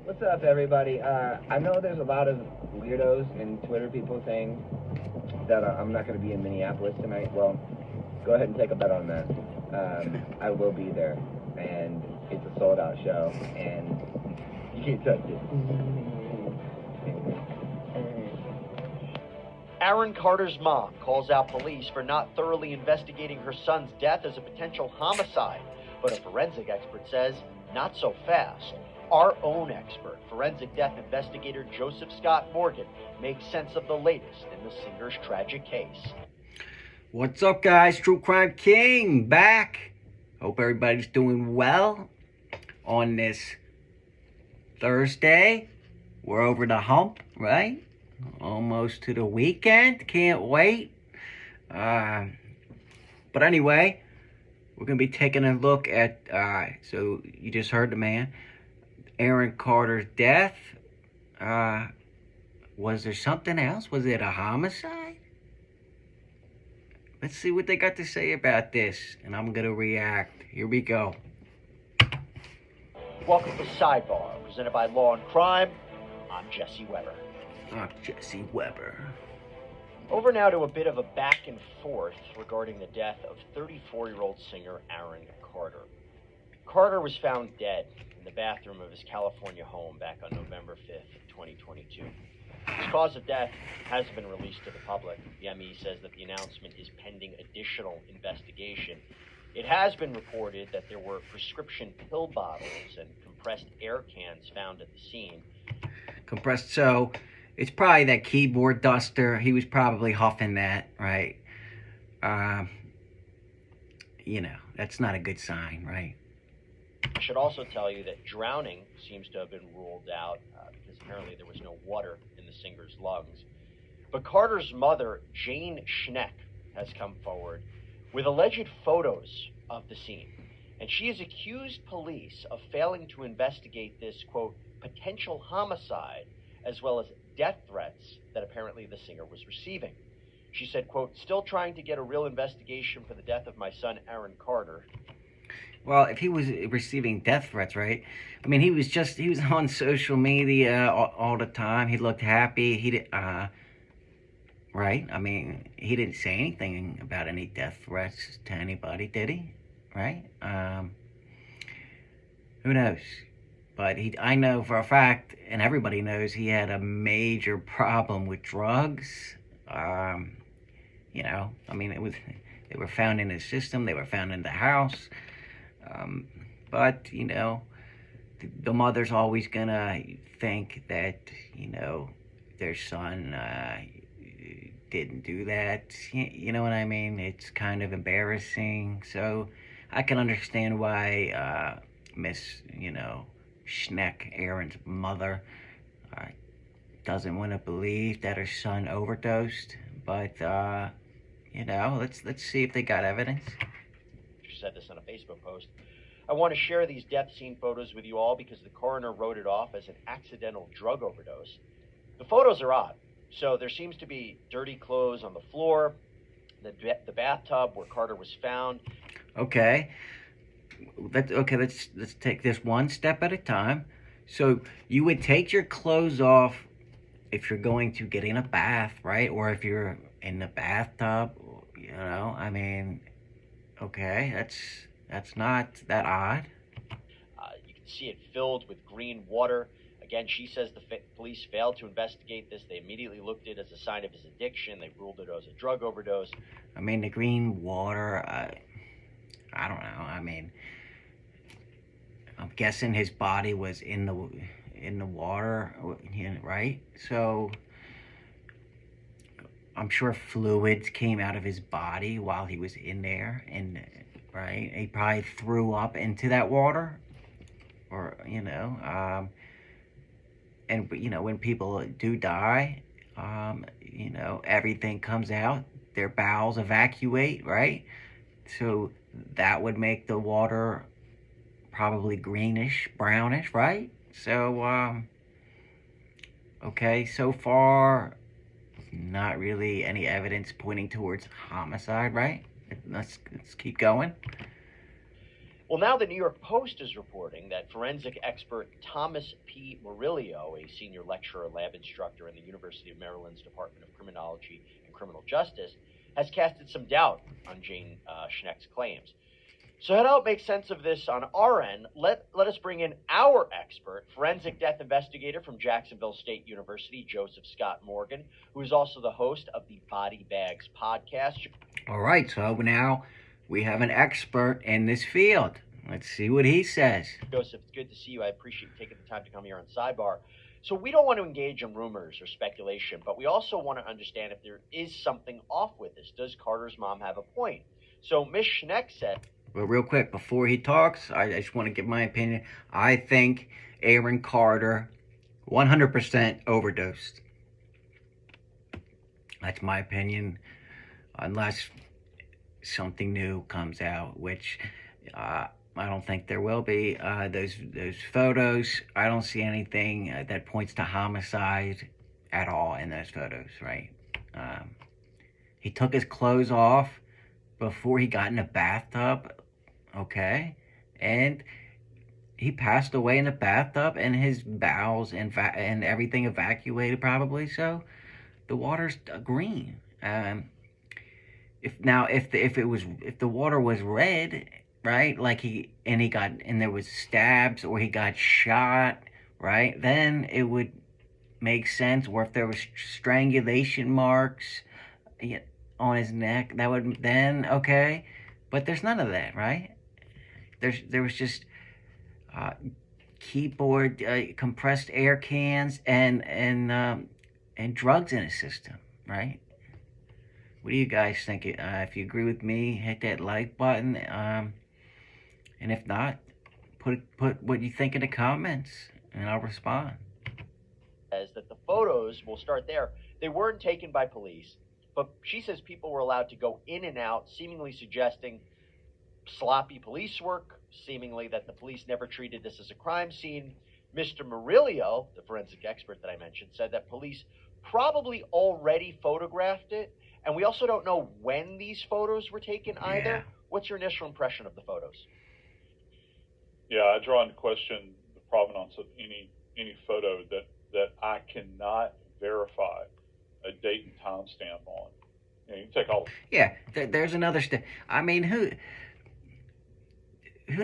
What's up, everybody? I know there's a lot of weirdos and Twitter people saying that I'm not going to be in Minneapolis tonight. Well, go ahead and take a bet on that. I will be there, and it's a sold-out show, and you can't touch it. Aaron Carter's mom calls out police for not thoroughly investigating her son's death as a potential homicide, but a forensic expert says not so fast. Our own expert, forensic death investigator Joseph Scott Morgan, makes sense of the latest in the singer's tragic case. What's up, guys? TrueCrimeKing back. Hope everybody's doing well on this Thursday. We're over the hump, right? Almost to the weekend. Can't wait. But anyway, we're going to be taking a look at, so you just heard the man, Aaron Carter's death. Was there something else? Was it a homicide? Let's see what they got to say about this, and I'm going to react. Here we go. Welcome to Sidebar, presented by Law and Crime. I'm Jesse Weber. I'm Jesse Weber. Over now to a bit of a back and forth regarding the death of 34-year-old singer Aaron Carter. Carter was found dead in the bathroom of his California home back on November 5th, 2022. His cause of death hasn't been released to the public. The ME says that the announcement is pending additional investigation. It has been reported that there were prescription pill bottles and compressed air cans found at the scene. Compressed, so it's probably that keyboard duster. He was probably huffing that, right? That's not a good sign, right? I should also tell you that drowning seems to have been ruled out because apparently there was no water in the singer's lungs. But Carter's mother, Jane Schneck, has come forward with alleged photos of the scene. And she has accused police of failing to investigate this, quote, potential homicide, as well as death threats that apparently the singer was receiving. She said, quote, still trying to get a real investigation for the death of my son, Aaron Carter. Well, if he was receiving death threats, right? I mean, he was on social media all the time. He looked happy. He did, right? I mean, he didn't say anything about any death threats to anybody, did he? Right? Who knows? But I know for a fact, and everybody knows, he had a major problem with drugs. I mean, they were found in his system. They were found in the house. But the mother's always gonna think that, their son didn't do that. You know what I mean? It's kind of embarrassing. So I can understand why Miss, Schneck, Aaron's mother, doesn't want to believe that her son overdosed. But, let's see if they got evidence. She said this on a Facebook post. I want to share these death scene photos with you all because the coroner wrote it off as an accidental drug overdose. The photos are odd. So there seems to be dirty clothes on the floor, the bathtub where Carter was found. Okay. Let's take this one step at a time. So you would take your clothes off if you're going to get in a bath, right? Or if you're in the bathtub, I mean, okay, that's not that odd. You can see it filled with green water. Again, she says the police failed to investigate this. They immediately looked at it as a sign of his addiction. They ruled it as a drug overdose. I mean, the green water, I don't know. I mean, I'm guessing his body was in the water, right? So I'm sure fluids came out of his body while he was in there, and right, he probably threw up into that water, or and when people do die, everything comes out, their bowels evacuate, right? So that would make the water probably greenish, brownish, right? So, okay, so far, not really any evidence pointing towards homicide, right? Let's keep going. Well, now the New York Post is reporting that forensic expert Thomas P. Murillo, a senior lecturer, lab instructor in the University of Maryland's Department of Criminology and Criminal Justice, has casted some doubt on Jane Schneck's claims. So to help make sense of this on our end, let us bring in our expert, forensic death investigator from Jacksonville State University, Joseph Scott Morgan, who is also the host of the Body Bags podcast. All right, so now we have an expert in this field. Let's see what he says. Joseph, it's good to see you. I appreciate you taking the time to come here on Sidebar. So we don't want to engage in rumors or speculation, but we also want to understand if there is something off with this. Does Carter's mom have a point? So Ms. Schneck said... Well, real quick, before he talks, I just want to give my opinion. I think Aaron Carter 100% overdosed. That's my opinion, unless something new comes out, which I don't think there will be. Those photos, I don't see anything that points to homicide at all in those photos, right? He took his clothes off before he got in the bathtub, okay? And he passed away in the bathtub, and his bowels and everything evacuated probably, so the water's green. If the water was red, right, like there was stabs or he got shot, right, then it would make sense. Or if there was strangulation marks on his neck, that would then okay. But there's none of that, right? There was just keyboard, compressed air cans, and drugs in his system, right? What do you guys think? If you agree with me, hit that like button. And if not, put what you think in the comments, and I'll respond. Says that the photos, we'll start there, they weren't taken by police, but she says people were allowed to go in and out, seemingly suggesting sloppy police work, seemingly that the police never treated this as a crime scene. Mr. Murillo, the forensic expert that I mentioned, said that police probably already photographed it, and we also don't know when these photos were taken either. Yeah. What's your initial impression of the photos? Yeah, I draw into question the provenance of any photo that I cannot verify a date and time stamp on. You can take all. Yeah, there's another step. I mean, who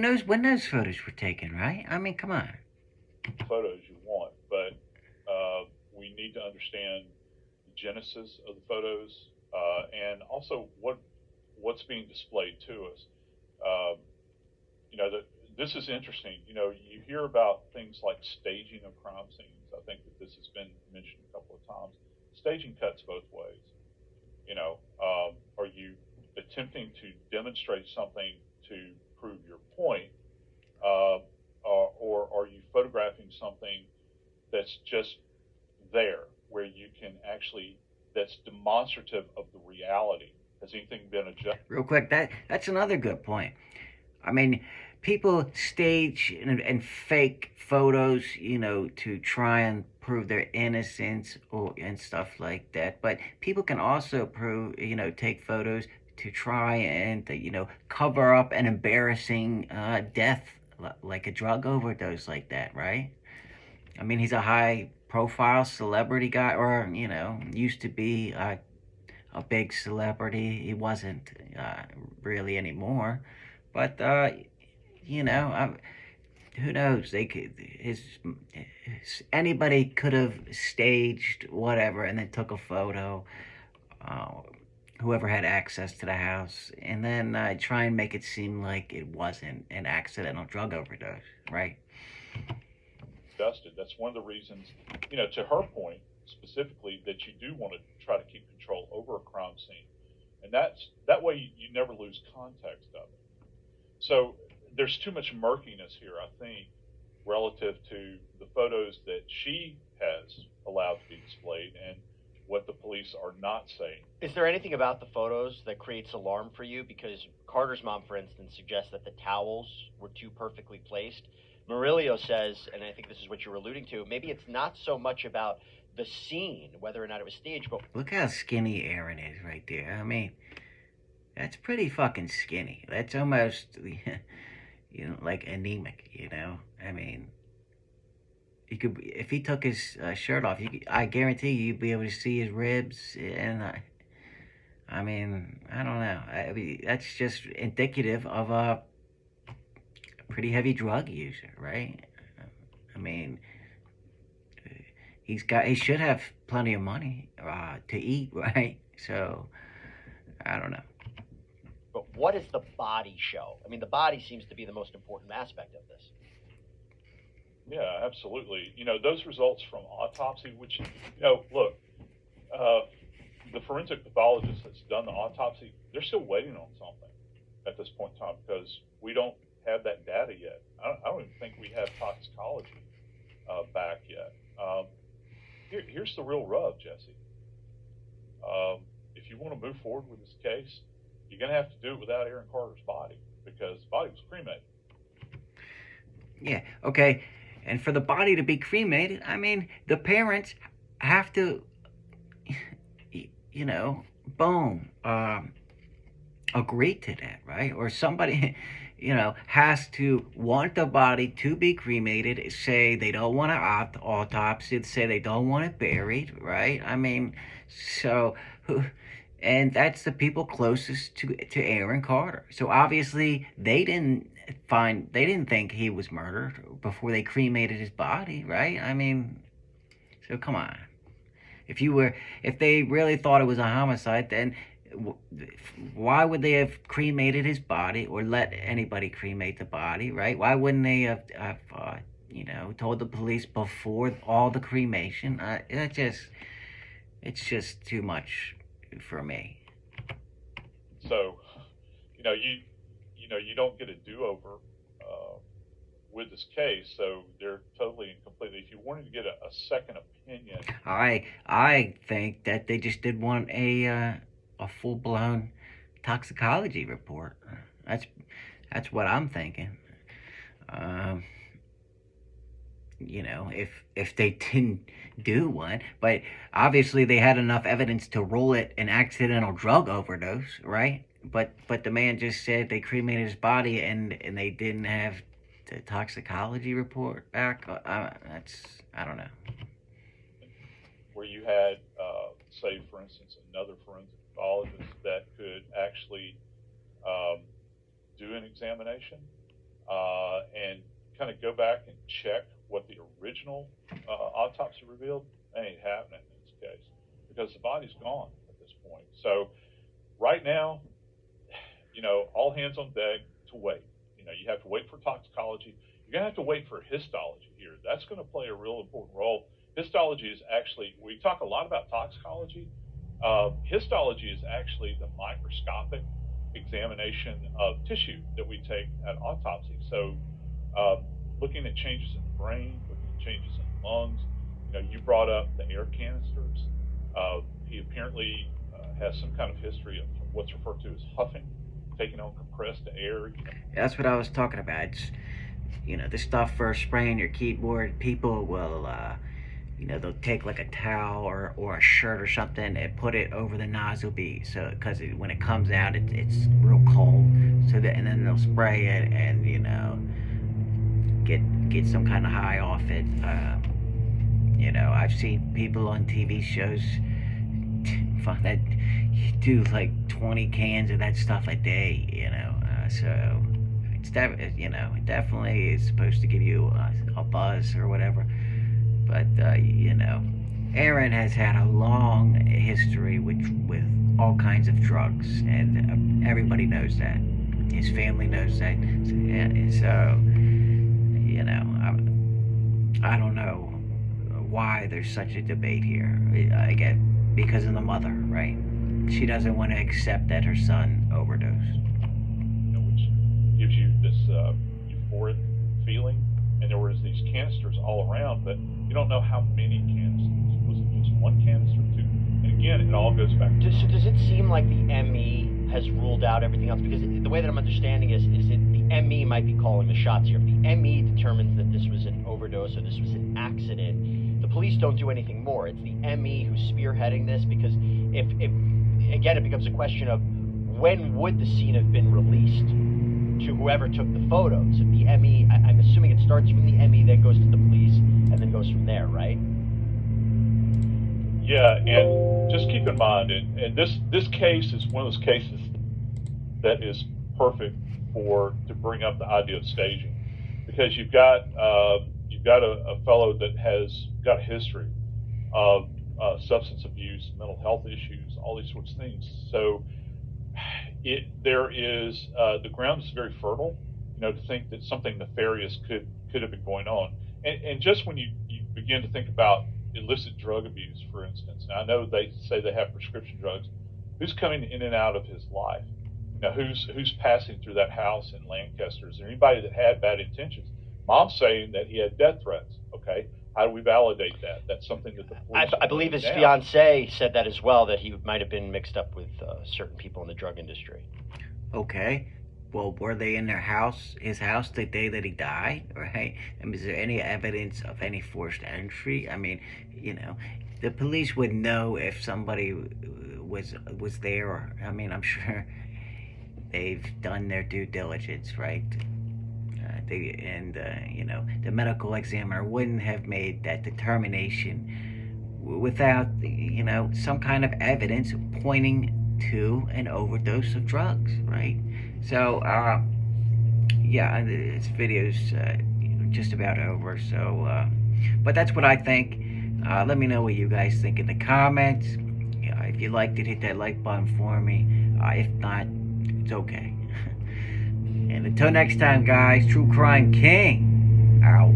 knows when those photos were taken, right? I mean, come on. Photos you want, but we need to understand the genesis of the photos and also what's being displayed to us. This is interesting. You hear about things like staging of crime scenes. I think that this has been mentioned a couple of times. Staging cuts both ways. Are you attempting to demonstrate something to prove your point, or are you photographing something that's just there, where you can actually, that's demonstrative of the reality? Has anything been adjusted? Real quick, that's another good point. I mean, people stage and fake photos, to try and prove their innocence and stuff like that. But people can also take photos to try and cover up an embarrassing death, like a drug overdose like that, right? I mean, he's a high-profile celebrity guy, or used to be a big celebrity. He wasn't really anymore, but who knows? Anybody could have staged whatever and then took a photo. Whoever had access to the house, and then try and make it seem like it wasn't an accidental drug overdose, right? Dusted. That's one of the reasons, to her point specifically, that you do want to try to keep control over a crime scene, and that way you never lose context of it. So there's too much murkiness here, I think, relative to the photos that she has allowed to be displayed and what the police are not saying. Is there anything about the photos that creates alarm for you? Because Carter's mom, for instance, suggests that the towels were too perfectly placed. Murillo says, and I think this is what you're alluding to, maybe it's not so much about the scene, whether or not it was staged, but... Look how skinny Aaron is right there. I mean, that's pretty fucking skinny. That's almost, like anemic. I mean, you could if he took his shirt off, I guarantee you'd be able to see his ribs, and I mean, I don't know. I mean, that's just indicative of a pretty heavy drug user, right? I mean, he should have plenty of money to eat, right? So I don't know. But what does the body show? I mean, the body seems to be the most important aspect of this. Yeah, absolutely. Those results from autopsy, which, look, the forensic pathologist that's done the autopsy, they're still waiting on something at this point in time because we don't have that data yet. I don't even think we have toxicology back yet. Here's the real rub, Jesse. If you want to move forward with this case, you're going to have to do it without Aaron Carter's body because the body was cremated. Yeah, okay. And for the body to be cremated, I mean, the parents have to, boom, agree to that, right? Or somebody, has to want the body to be cremated, say they don't want to autopsy, say they don't want it buried, right? I mean, so, and that's the people closest to Aaron Carter. So obviously they didn't think he was murdered before they cremated his body, right? I mean, so come on. If they really thought it was a homicide, then why would they have cremated his body or let anybody cremate the body, right? Why wouldn't they have told the police before all the cremation? It's just too much for me. So, you don't get a do-over with this case, so they're totally and completely. If you wanted to get a second opinion, I think that they just did want a full-blown toxicology report. That's what I'm thinking. If they didn't do one, but obviously they had enough evidence to rule it an accidental drug overdose, right? But the man just said they cremated his body and they didn't have the toxicology report back. I don't know. Where you had, say, for instance, another forensic pathologist that could actually do an examination and kind of go back and check what the original autopsy revealed, that ain't happening in this case because the body's gone at this point. So right now, all hands on deck to wait. You have to wait for toxicology. You're going to have to wait for histology here. That's going to play a real important role. Histology is actually, we talk a lot about toxicology. Histology is actually the microscopic examination of tissue that we take at autopsy. So looking at changes in the brain, looking at changes in the lungs. You brought up the air canisters. He apparently has some kind of history of what's referred to as huffing, taking on compressed air. That's what I was talking about. It's, the stuff for spraying your keyboard. People will, they'll take like a towel or a shirt or something and put it over the nozzle bead, so because when it comes out, it's real cold. And then they'll spray it and get some kind of high off it. I've seen people on TV shows that do like 20 cans of that stuff a day. So it's it definitely is supposed to give you a buzz or whatever. But Aaron has had a long history with all kinds of drugs, and everybody knows that. His family knows that. So I don't know why there's such a debate here. I get because of the mother, right? She doesn't want to accept that her son overdosed. Which gives you this euphoric feeling. And there was these canisters all around, but you don't know how many canisters. Was it just one canister or two? And again, it all goes back to... So does it seem like the ME has ruled out everything else? Because the way that I'm understanding is it the ME might be calling the shots here. If the ME determines that this was an overdose or this was an accident, the police don't do anything more. It's the ME who's spearheading this, because if again, it becomes a question of when would the scene have been released to whoever took the photos. If the ME, I'm assuming it starts from the ME, then goes to the police, and then goes from there, right? Yeah, and just keep in mind, and this case is one of those cases that is perfect to bring up the idea of staging, because you've got a fellow that has got a history of substance abuse, mental health issues, all these sorts of things. So the ground is very fertile, to think that something nefarious could have been going on. And just when you begin to think about illicit drug abuse, for instance, now I know they say they have prescription drugs. Who's coming in and out of his life? Now, who's passing through that house in Lancaster? Is there anybody that had bad intentions? Mom's saying that he had death threats. Okay, how do we validate that? That's something that the police. I believe his fiance said that as well, that he might have been mixed up with certain people in the drug industry. Okay. Well, were they in his house the day that he died, right? I mean, is there any evidence of any forced entry? I mean, the police would know if somebody was there. Or, I mean, I'm sure they've done their due diligence, right? The medical examiner wouldn't have made that determination without, some kind of evidence pointing to an overdose of drugs, right? So, yeah, this video's just about over. So, but that's what I think. Let me know what you guys think in the comments. If you liked it, hit that like button for me. If not, it's okay. And until next time, guys, True Crime King out.